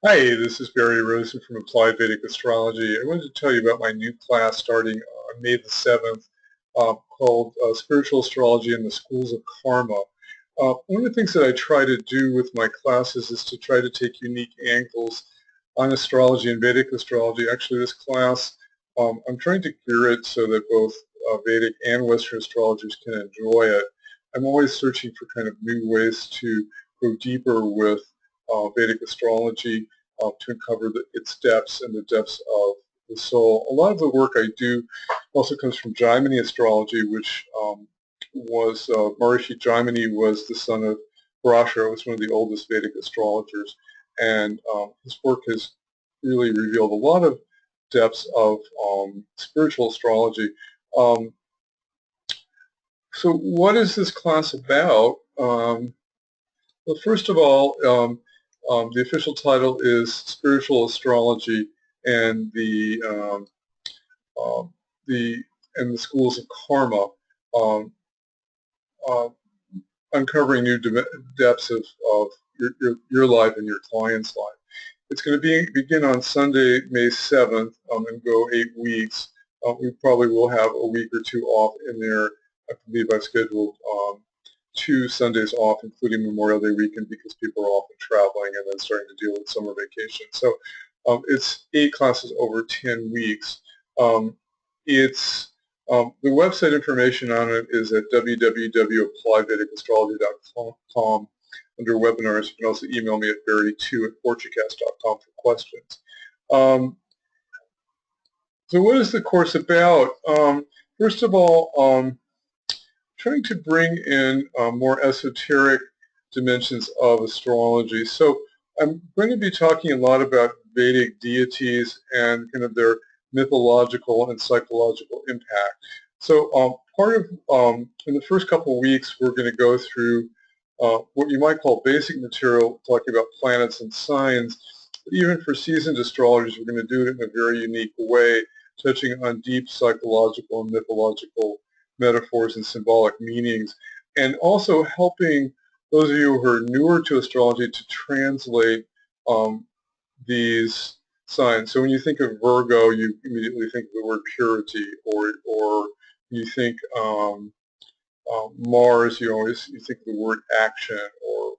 Hi, this is Barry Rosen from Applied Vedic Astrology. I wanted to tell you about my new class starting on May the 7th called Spiritual Astrology and the Schools of Karma. One of the things that I try to do with my classes is to try to take unique angles on astrology and Vedic astrology. Actually, this class, I'm trying to gear it so that both Vedic and Western astrologers can enjoy it. I'm always searching for kind of new ways to go deeper with Vedic astrology to uncover its depths and the depths of the soul. A lot of the work I do also comes from Jaimini astrology, which was Maharishi Jaimini was the son of Parashara, was one of the oldest Vedic astrologers, and his work has really revealed a lot of depths of spiritual astrology. Um, so what is this class about? Well, first of all, the official title is Spiritual Astrology and um, the and the Schools of Karma, um, uh, uncovering new depths of your life and your client's life. It's going to begin on Sunday, May 7th, and go 8 weeks. We probably will have a week or two off in there. I believe I've scheduled 2 Sundays off, including Memorial Day weekend, because people are often traveling and then starting to deal with summer vacation. So it's 8 classes over 10 weeks. Um, it's the website information on it is at www.appliedvedicastrology.com under webinars. You can also email me at barry2@fortucast.com for questions. Um, so what is the course about? First of all, trying to bring in more esoteric dimensions of astrology. So I'm going to be talking a lot about Vedic deities and kind of their mythological and psychological impact. So in the first couple of weeks, we're going to go through what you might call basic material, talking about planets and signs. But even for seasoned astrologers, we're going to do it in a very unique way, touching on deep psychological and mythological metaphors and symbolic meanings, and also helping those of you who are newer to astrology to translate these signs. So when you think of Virgo, you immediately think of the word purity, or you think Mars, you think of the word action, or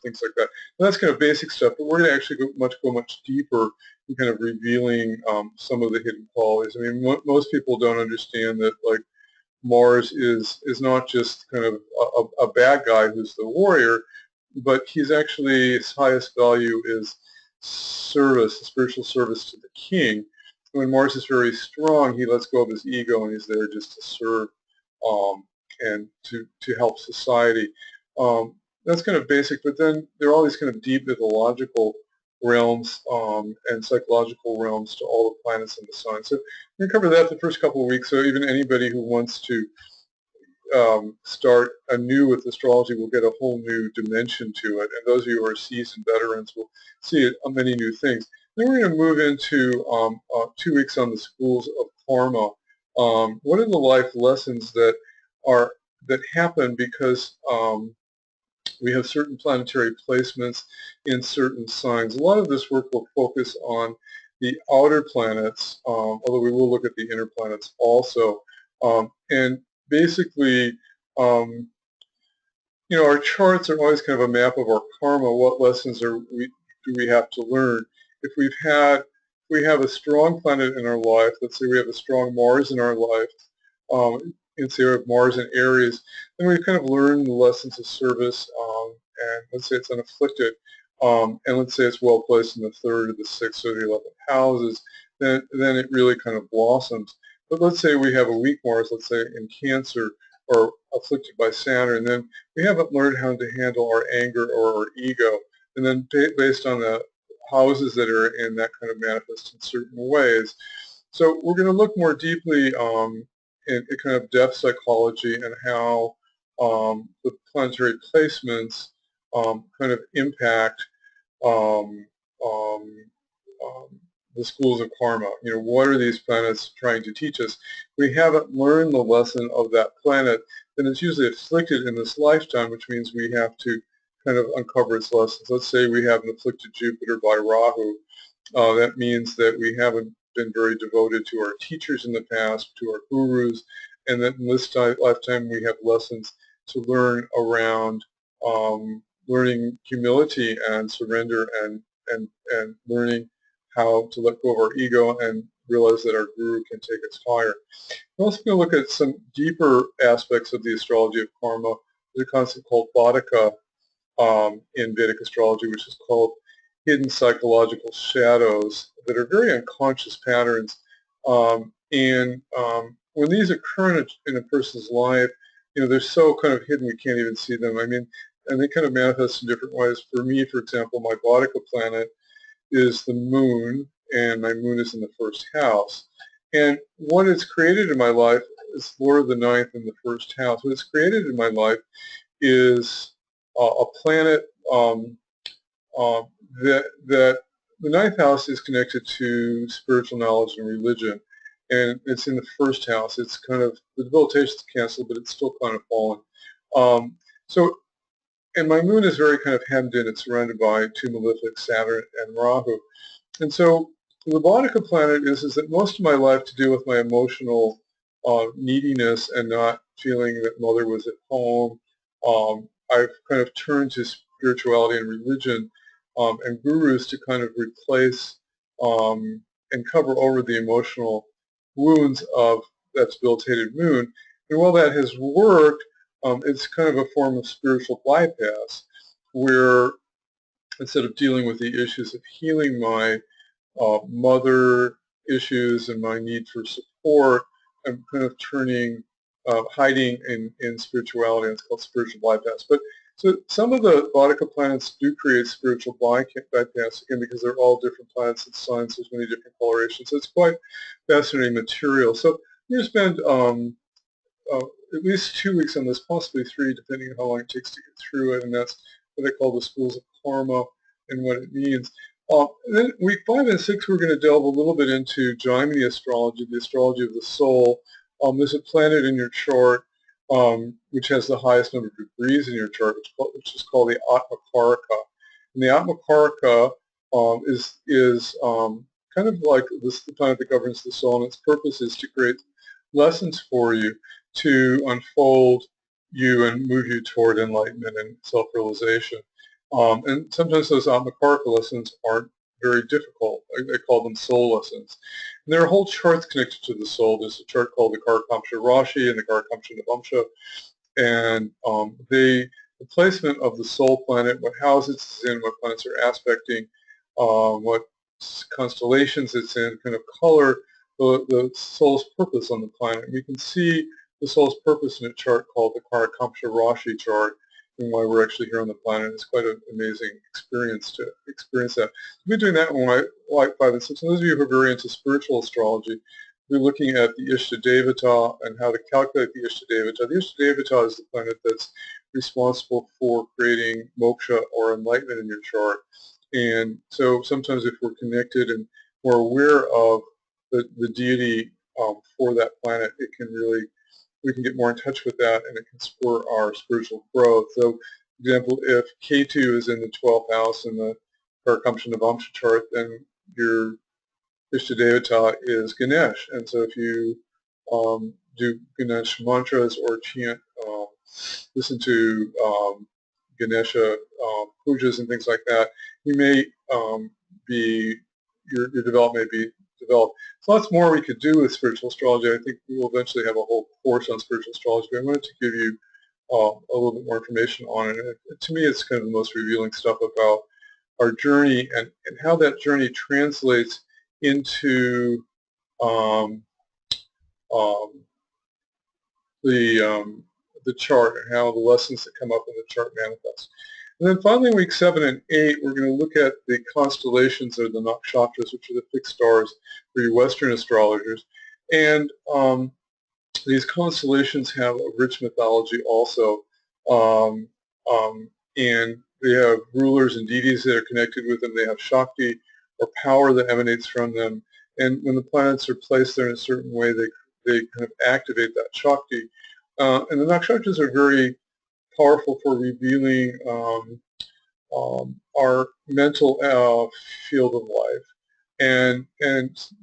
things like that. And that's kind of basic stuff, but we're going to actually go much deeper in kind of revealing some of the hidden qualities. I mean, most people don't understand that, like, Mars is not just kind of a bad guy who's the warrior, but he's actually, his highest value is service, spiritual service to the king. When Mars is very strong, he lets go of his ego and he's there just to serve um, and to help society. That's kind of basic, but then there are all these kind of deep mythological realms and psychological realms to all the planets and the sun. So we're going to cover that the first couple of weeks, so even anybody who wants to start anew with astrology will get a whole new dimension to it, and those of you who are seasoned veterans will see many new things. Then we're going to move into 2 weeks on the schools of karma. What are the life lessons that happen because we have certain planetary placements in certain signs? A lot of this work will focus on the outer planets, although we will look at the inner planets also. And basically, our charts are always kind of a map of our karma. What lessons do we have to learn? If we have a strong planet in our life, let's say we have a strong Mars in our life, and say we have Mars in Aries, then we kind of learn the lessons of service, and let's say it's unafflicted, and let's say it's well placed in the 3rd or the 6th or the 11th houses, then it really kind of blossoms. But let's say we have a weak Mars, let's say in Cancer, or afflicted by Saturn, and then we haven't learned how to handle our anger or our ego, and then based on the houses that are in that kind of manifest in certain ways. So we're going to look more deeply in kind of depth psychology and how the planetary placements kind of impact um, um, the schools of karma. What are these planets trying to teach us? We haven't learned the lesson of that planet, then it's usually afflicted in this lifetime, which means we have to kind of uncover its lessons. Let's say we have an afflicted Jupiter by Rahu. That means that we haven't been very devoted to our teachers in the past, to our gurus, and that in this lifetime we have lessons to learn around learning humility and surrender and learning how to let go of our ego and realize that our guru can take us higher. We're also going to look at some deeper aspects of the astrology of karma. There's a concept called Bhataka in Vedic astrology, which is called hidden psychological shadows that are very unconscious patterns. When these occur in a person's life, they're so kind of hidden we can't even see them. I mean, and they kind of manifest in different ways. For me, for example, my Bhataka planet is the moon, and my moon is in the first house. And what it's created in my life is Lord of the Ninth in the first house. What it's created in my life is a planet that the ninth house is connected to spiritual knowledge and religion, and it's in the first house. It's kind of, the debilitation is canceled, but it's still kind of fallen. And my moon is very kind of hemmed in. It's surrounded by two malefics, Saturn and Rahu. And so the Bhataka planet is that most of my life to deal with my emotional neediness and not feeling that mother was at home, I've kind of turned to spirituality and religion and gurus to kind of replace and cover over the emotional wounds of that debilitated moon. And while that has worked, it's kind of a form of spiritual bypass where instead of dealing with the issues of healing my mother issues and my need for support, I'm kind of turning, hiding in spirituality, and it's called spiritual bypass. But so some of the Bhataka planets do create spiritual bypass, again, because they're all different planets and signs. There's many different colorations. So it's quite fascinating material. So we're going to spend at least 2 weeks on this, possibly 3, depending on how long it takes to get through it, and that's what they call the schools of karma and what it means. And then week 5 and 6, we're going to delve a little bit into Jaimini astrology, the astrology of the soul. There's a planet in your chart which has the highest number of degrees in your chart, which is called the Atmakaraka. And the Atmakaraka is kind of like the planet that governs the soul, and its purpose is to create lessons for you to unfold you and move you toward enlightenment and self-realization. And sometimes those Atmakaraka lessons aren't very difficult. I call them soul lessons. And there are whole charts connected to the soul. There's a chart called the Karakamsha Rashi and the Karakamsha Navamsha. And the placement of the soul planet, what houses it's in, what planets are aspecting, what constellations it's in, kind of color the soul's purpose on the planet. We can see the soul's purpose in a chart called the Karakamsha Rashi chart, and why we're actually here on the planet. It's quite an amazing experience to experience that. We'll be doing that in like 5 and 6. And those of you who are very into spiritual astrology, we're looking at the Ishtadevata and how to calculate the Ishtadevata. The Ishtadevata is the planet that's responsible for creating moksha or enlightenment in your chart. And so sometimes if we're connected and more aware of the deity for that planet, it can really, we can get more in touch with that, and it can spur our spiritual growth. So, for example, if K2 is in the 12th house in the Karakamsha Navamsha chart, then your Ishtadevata is Ganesh. And so if you do Ganesh mantras or chant, listen to Ganesha pujas and things like that, you may be, your development may be developed. So lots more we could do with spiritual astrology. I think we will eventually have a whole course on spiritual astrology, but I wanted to give you a little bit more information on it. And to me, it's kind of the most revealing stuff about our journey and how that journey translates into the chart, and how the lessons that come up in the chart manifest. And then finally, week 7 and 8, we're going to look at the constellations, or the nakshatras, which are the fixed stars for you Western astrologers. And these constellations have a rich mythology also, and they have rulers and deities that are connected with them. They have Shakti, or power that emanates from them. And when the planets are placed there in a certain way, they kind of activate that Shakti. And the nakshatras are very powerful for revealing our mental field of life. And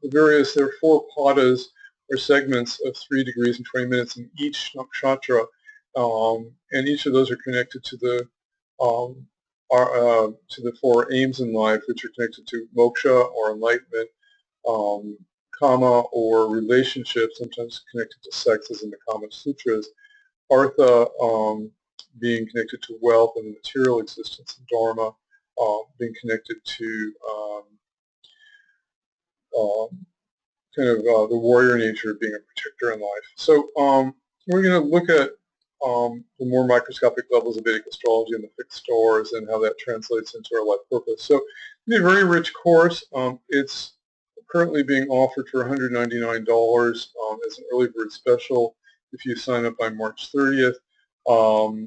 there are 4 padas, or segments of 3 degrees and 20 minutes in each nakshatra, and each of those are connected to the to the 4 aims in life, which are connected to moksha, or enlightenment, kama, or relationships, sometimes connected to sex, as in the Kama Sutras, artha, being connected to wealth and the material existence, and dharma, being connected to the warrior nature of being a protector in life. So we're going to look at the more microscopic levels of Vedic astrology and the fixed stars and how that translates into our life purpose. So it's a very rich course. It's currently being offered for $199 as an early bird special if you sign up by March 30th. I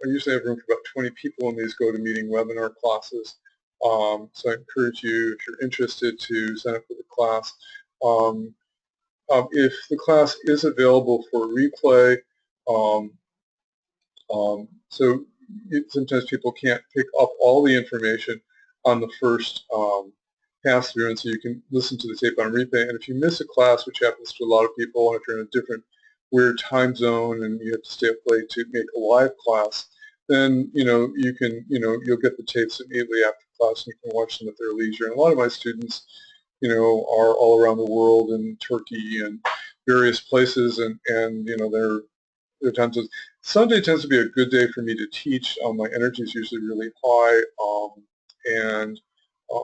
usually have room for about 20 people in these go-to-meeting webinar classes. So I encourage you, if you're interested, to sign up for the class. If the class is available for replay, sometimes people can't pick up all the information on the first pass through, and so you can listen to the tape on replay. And if you miss a class, which happens to a lot of people, and if you're in a different weird time zone and you have to stay up late to make a live class, then you'll get the tapes immediately after class, and you can watch them at their leisure. And a lot of my students, are all around the world, in Turkey and various places, and their time zones. Sunday tends to be a good day for me to teach. My energy is usually really high, and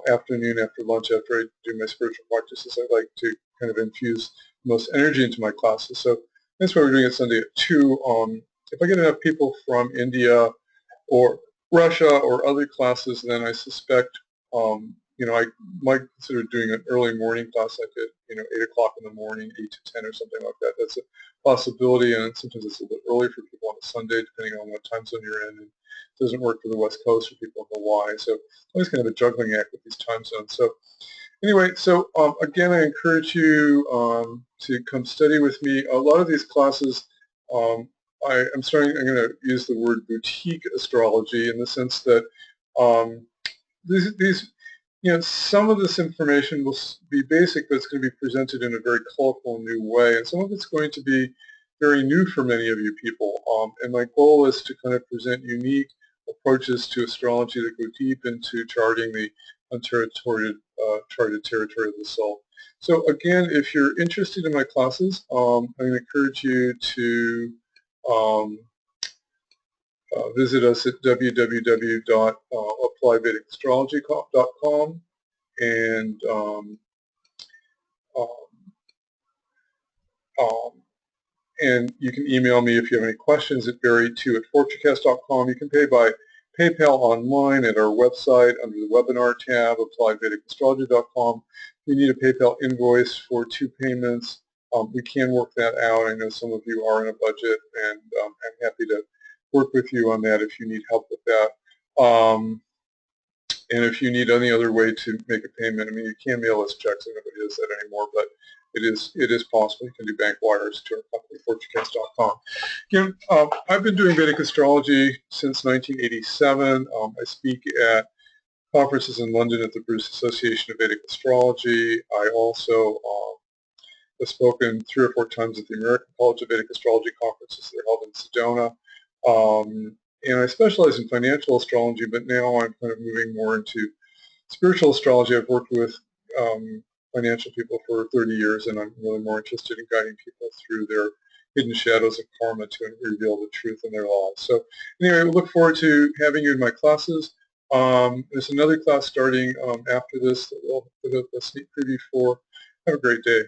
afternoon, after lunch, after I do my spiritual practices, I like to kind of infuse the most energy into my classes. So that's why we're doing it Sunday at 2. If I get enough people from India or Russia or other classes, then I suspect, I might consider doing an early morning class, like at 8 o'clock in the morning, 8 to 10 or something like that. That's a possibility, and sometimes it's a little bit early for people on a Sunday, depending on what time zone you're in. And it doesn't work for the West Coast for people in Hawaii. So always kind of a juggling act with these time zones. So anyway, so again, I encourage you to come study with me. A lot of these classes, I'm going to use the word boutique astrology, in the sense that some of this information will be basic, but it's going to be presented in a very colorful new way, and some of it's going to be very new for many of you people. And my goal is to kind of present unique approaches to astrology that go deep into charting the charted territory of the soul. So again, if you're interested in my classes, I'm going to encourage you to visit us at www.applyvedicastrology.com, and you can email me if you have any questions at barry2@fortucast.com. You can pay by PayPal online at our website under the webinar tab, applyvedicastrology.com. If you need a PayPal invoice for 2 payments, we can work that out. I know some of you are in a budget, and I'm happy to work with you on that if you need help with that. And if you need any other way to make a payment, I mean, you can mail us checks, and nobody does that anymore, but it is possible. You can do bank wires to our company, fortucast.com. Again, I've been doing Vedic astrology since 1987. I speak at conferences in London at the British Association of Vedic Astrology. I also have spoken 3 or 4 times at the American College of Vedic Astrology conferences that are held in Sedona. And I specialize in financial astrology, but now I'm kind of moving more into spiritual astrology. I've worked with financial people for 30 years, and I'm really more interested in guiding people through their hidden shadows of karma to reveal the truth in their lives. So anyway, we look forward to having you in my classes. There's another class starting after this that we'll put up a sneak preview for. Have a great day.